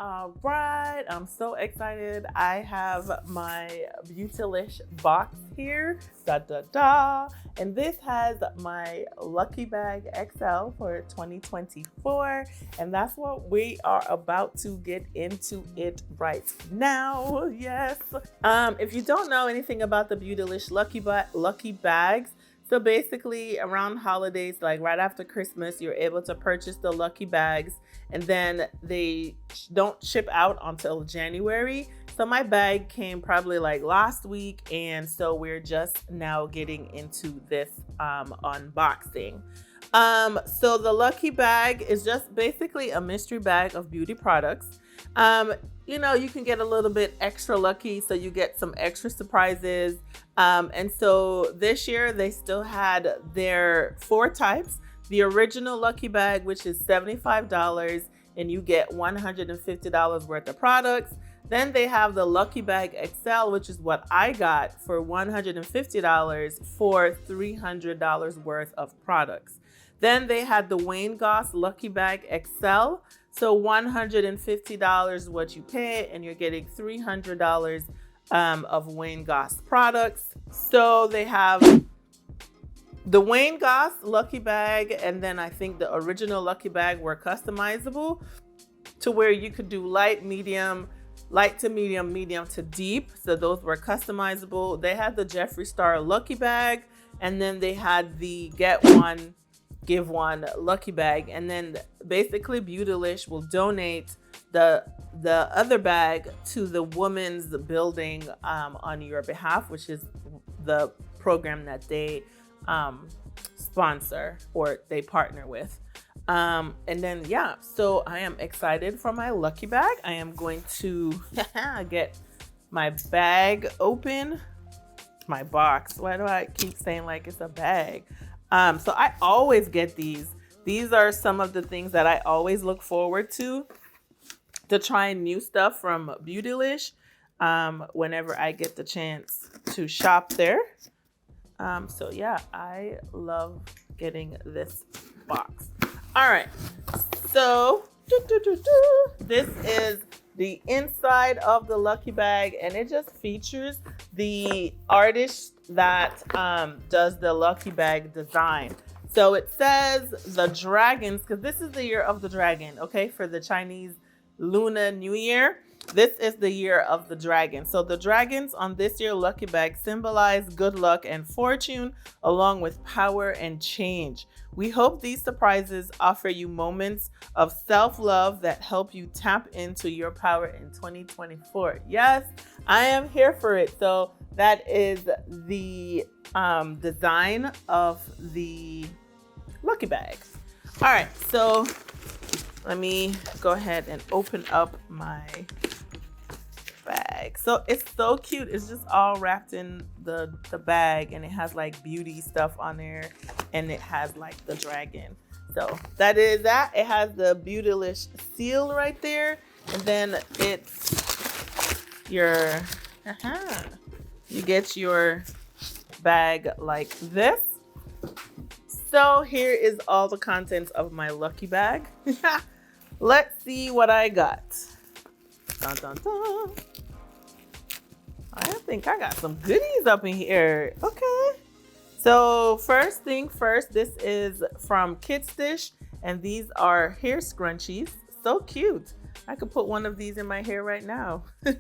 All right, I'm so excited. I have my Beautylish box here, and this has my Lucky Bag XL for 2024, and that's what we are about to get into it right now. Yes. If you don't know anything about the Beautylish Lucky Bags, so basically around holidays, like right after Christmas, you're able to purchase the Lucky Bags, and then they don't ship out until January. So my bag came probably like last week, and so we're just now getting into this unboxing. So the Lucky Bag is just basically a mystery bag of beauty products. You know, you can get a little bit extra lucky, so you get some extra surprises. And so this year they still had their 4 types. The original Lucky Bag, which is $75, and you get $150 worth of products. Then they have the Lucky Bag XL, which is what I got for $150 for $300 worth of products. Then they had the Goss Lucky Bag XL. So $150 what you pay, and you're getting $300 of Goss products. So they have the Goss Lucky Bag, and then I think the original Lucky Bag were customizable to where you could do light to medium, medium to deep. So those were customizable. They had the Jeffree Star Lucky Bag, and then they had the Get One, Give One Lucky Bag. And then basically Beautylish will donate the other bag to the women's building on your behalf, which is the program that they sponsor or they partner with. And then, yeah, so I am excited for my Lucky Bag. I am going to get my bag open. My box. Why do I keep saying like it's a bag? So I always get these. These are some of the things that I always look forward to try new stuff from Beautylish whenever I get the chance to shop there. So yeah, I love getting this box. All right, so this is the inside of the Lucky Bag, and it just features the artist that does the Lucky Bag design. So it says the dragons, because this is the year of the dragon, okay, for the Chinese Lunar New Year. This is the year of the dragon. So the dragons on this year Lucky Bag symbolize good luck and fortune, along with power and change. We hope these surprises offer you moments of self-love that help you tap into your power in 2024. Yes, I am here for it. So that is the design of the Lucky Bag. All right, so let me go ahead and open up my bag. So it's so cute. It's just all wrapped in the bag, and it has like beauty stuff on there, and it has like the dragon. So that is that. It has the Beautylish seal right there, and then it's your you get your bag like this. So here is all the contents of my Lucky Bag. Let's see what I got. Dun, dun, dun. I think I got some goodies up in here. Okay. So first thing first, this is from Kitsch, and these are hair scrunchies. So cute. I could put one of these in my hair right now. It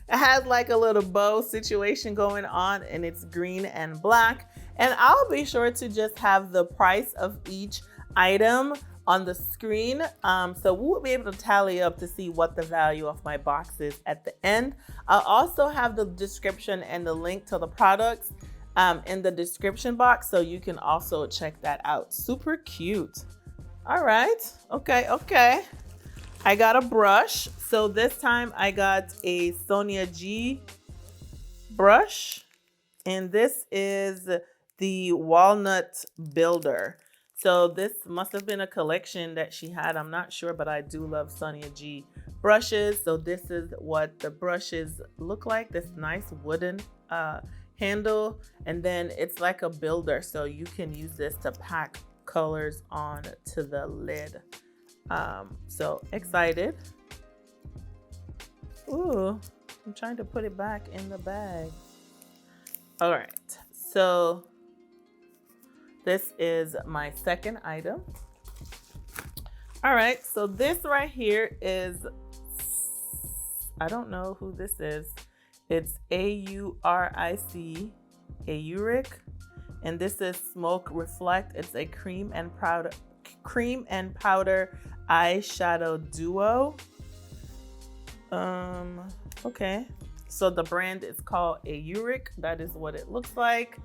has like a little bow situation going on, and it's green and black. And I'll be sure to just have the price of each item on the screen. So we'll be able to tally up to see what the value of my box is at the end. I'll also have the description and the link to the products in the description box, so you can also check that out. Super cute. All right. Okay. I got a brush. So this time I got a Sonia G brush, and this is the Walnut Builder. So this must have been a collection that she had. I'm not sure, but I do love Sonia G brushes. So this is what the brushes look like. This nice wooden handle, and then it's like a builder. So you can use this to pack colors on to the lid. So excited. Ooh, I'm trying to put it back in the bag. All right, so this is my second item. All right, so this right here is, I don't know who this is. It's Auric, Auric, and this is Smoke Reflect. It's a cream and powder eyeshadow duo. Okay, so the brand is called Auric. That is what it looks like.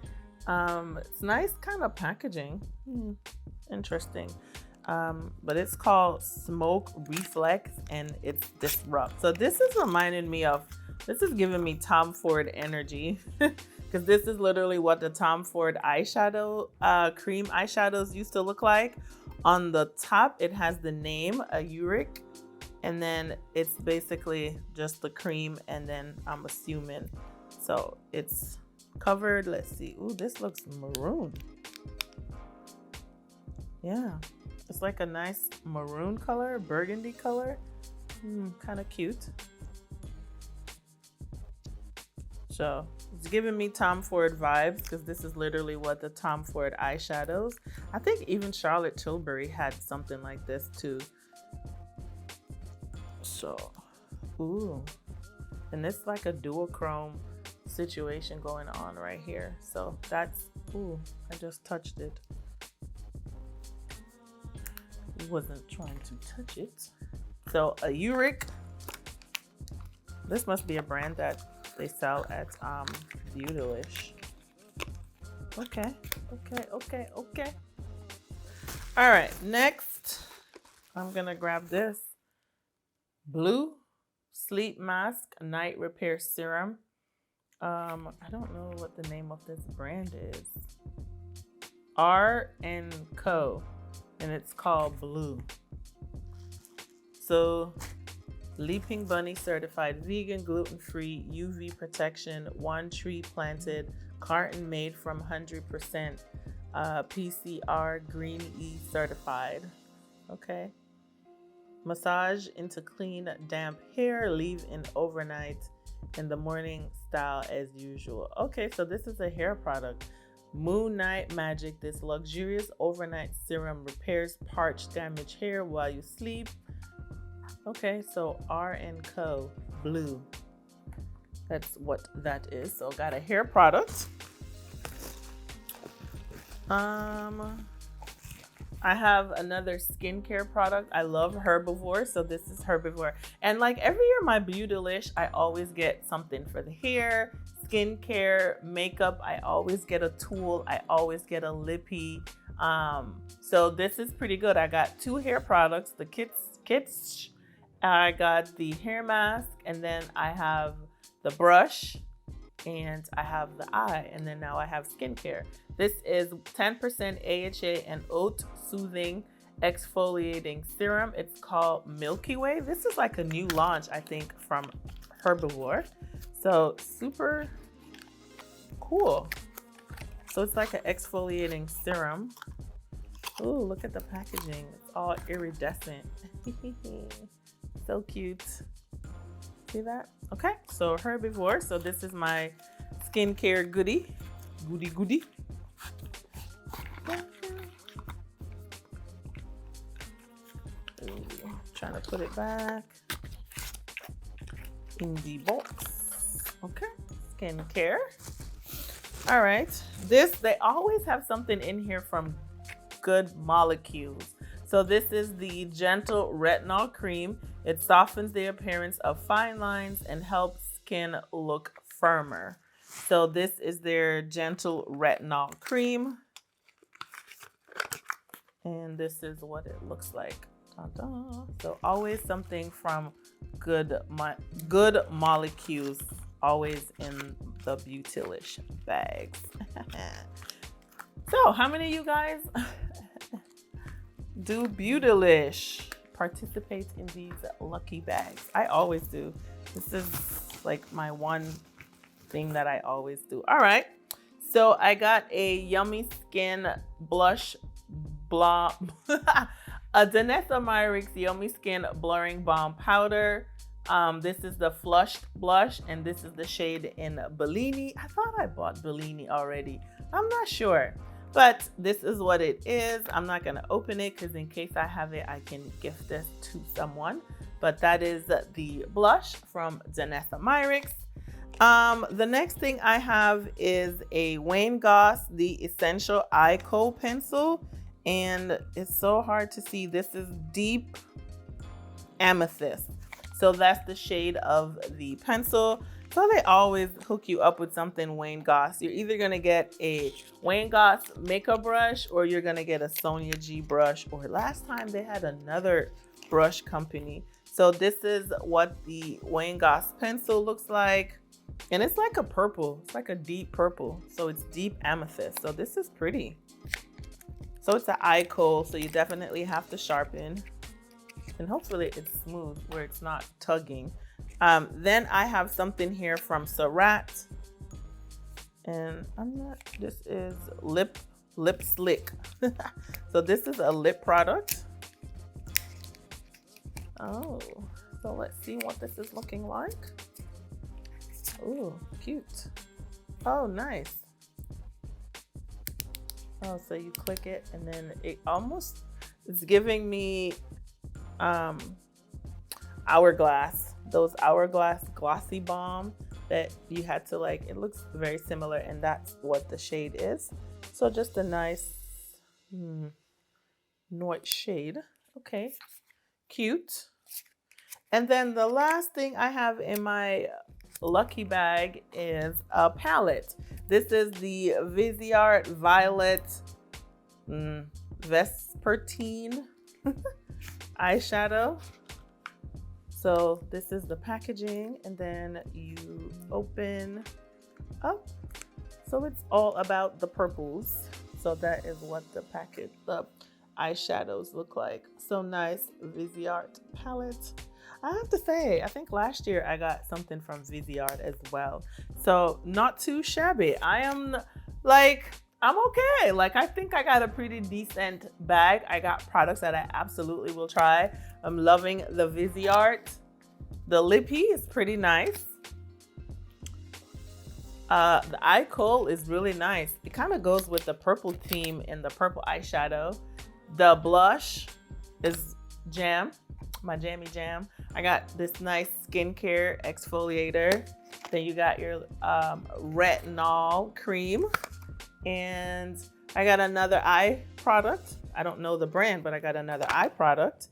It's nice kind of packaging. Interesting. But it's called Smoke Reflex and it's Disrupt. So this is reminding me of, this is giving me Tom Ford energy because this is literally what the Tom Ford eyeshadow, cream eyeshadows used to look like. On the top, it has the name Auric, and then it's basically just the cream, and then I'm assuming, so it's covered. Let's see. Ooh, this looks maroon. Yeah. It's like a nice maroon color, burgundy color. Kind of cute. So it's giving me Tom Ford vibes because this is literally what the Tom Ford eyeshadows. I think even Charlotte Tilbury had something like this too. So, ooh. And it's like a duochrome situation going on right here. So that's, ooh, I just touched it. Wasn't trying to touch it. So Auric, this must be a brand that they sell at Beautylish. Okay. All right, next I'm gonna grab this BLEU Sleep Mask Night Repair Serum. I don't know what the name of this brand is. R+Co. And it's called BLEU. So, Leaping Bunny certified vegan, gluten-free, UV protection, one tree planted, carton made from 100% PCR Green E certified. Okay. Massage into clean, damp hair, leave in overnight, in the morning style as usual. Okay, so this is a hair product. Moon Night Magic, this luxurious overnight serum repairs parched damaged hair while you sleep. Okay, so R+Co BLEU. That's what that is. So got a hair product. I have another skincare product. I love Herbivore, so this is Herbivore. And like every year, my Beautylish, I always get something for the hair, skincare, makeup. I always get a tool. I always get a lippy. So this is pretty good. I got two hair products, the Kitsch. I got the hair mask, and then I have the brush, and I have the eye, and then now I have skincare. This is 10% AHA and oat soothing exfoliating serum. It's called Milky Way. This is like a new launch, I think, from Herbivore. So super cool. So it's like an exfoliating serum. Ooh, look at the packaging. It's all iridescent. So cute. See that? Okay, so Herbivore. So this is my skincare goodie. Goodie. Ooh, trying to put it back in the box. Okay, skincare. All right, they always have something in here from Good Molecules. So this is the Gentle Retinol Cream. It softens the appearance of fine lines and helps skin look firmer. So this is their Gentle Retinol Cream. And this is what it looks like. Ta-da. So always something from Good Molecules, always in the Beautylish bags. So how many of you guys do Beautylish? Participate in these lucky bags. I always do. This is like my one thing that I always do. All right. So I got a Yummy Skin Blush a Danessa Myricks Yummy Skin Blurring Balm Powder. This is the Flushed Blush, and this is the shade in Bellini. I thought I bought Bellini already. I'm not sure, but this is what it is. I'm not gonna open it because in case I have it, I can gift this to someone. But that is the blush from Danessa Myricks. The next thing I have is a Wayne Goss, the Essential R+Co pencil. And it's so hard to see. This is Deep Amethyst. So that's the shade of the pencil. So they always hook you up with something Wayne Goss. You're either gonna get a Wayne Goss makeup brush or you're gonna get a Sonia G brush, or last time they had another brush company. So this is what the Wayne Goss pencil looks like. And it's like a purple, it's like a deep purple. So it's Deep Amethyst. So this is pretty. So it's an R+Co, so you definitely have to sharpen. And hopefully it's smooth where it's not tugging. Then I have something here from Surratt. And this is Lipslique. So this is a lip product. Oh, so let's see what this is looking like. Oh, cute. Oh, nice. Oh, so you click it and then it almost is giving me Hourglass, those Hourglass Glossy Balm that you had to like, it looks very similar, and that's what the shade is. So just a nice nude shade. Okay, cute. And then the last thing I have in my lucky bag is a palette. This is the Viseart Violette Vespertine eyeshadow. So this is the packaging, and then you open up. So it's all about the purples. So that is what the eyeshadows look like. So nice Viseart palette. I have to say, I think last year I got something from Viseart as well. So not too shabby. I'm okay. Like, I think I got a pretty decent bag. I got products that I absolutely will try. I'm loving the Viseart. The lippy is pretty nice. The eye Kohl is really nice. It kind of goes with the purple theme in the purple eyeshadow. The blush is jam, my jammy jam. I got this nice skincare exfoliator. Then you got your retinol cream. And I got another eye product. I don't know the brand, but I got another eye product.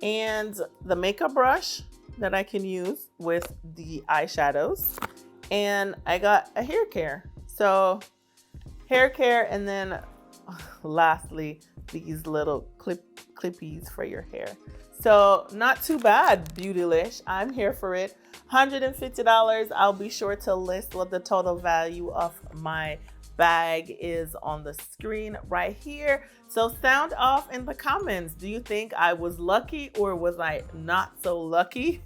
And the makeup brush that I can use with the eyeshadows. And I got a hair care. So hair care, and then lastly, these little clippies for your hair. So not too bad, Beautylish. I'm here for it. $150. I'll be sure to list what the total value of my bag is on the screen right here. So sound off in the comments. Do you think I was lucky, or was I not so lucky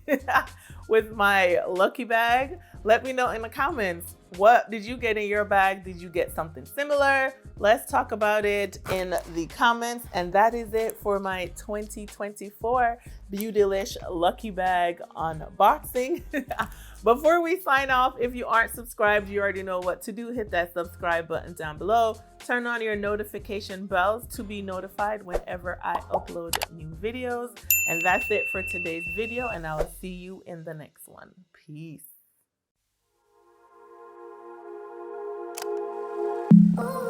with my lucky bag? Let me know in the comments. What did you get in your bag? Did you get something similar? Let's talk about it in the comments. And that is it for my 2024 Beautylish Lucky Bag unboxing. Before we sign off, if you aren't subscribed, you already know what to do. Hit that subscribe button down below. Turn on your notification bells to be notified whenever I upload new videos. And that's it for today's video, and I'll see you in the next one. Peace. Oh.